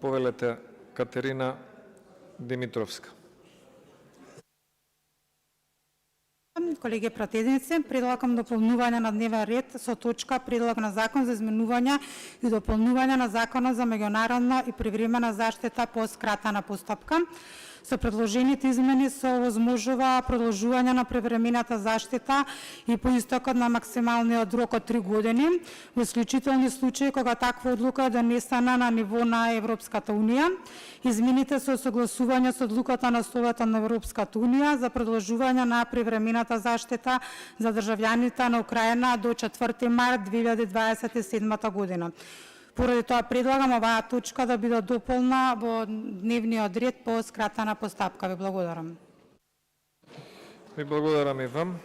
повелете Катерина Димитровска. Колеги пратедници, предлагам дополнување на дневен ред со точка предлог на закон за изменување и дополнување на законот за меѓународна и привремена заштита по скратена постапка. Со предложените измени се овозможува продолжување на привремената заштита и по истекот на максималниот рок од 3 години, во исклучителни случаи кога таква одлука е донесена на ниво на Европската унија. Измените се согласување со одлуката на Советот на Европската унија за продолжување на привремената заштита за државјаните на Украина до 4 март 2027 година. Поради тоа предлагам оваа точка да биде дополна во дневниот ред по скратена постапка. Ви благодарам. Ви благодарам и вам.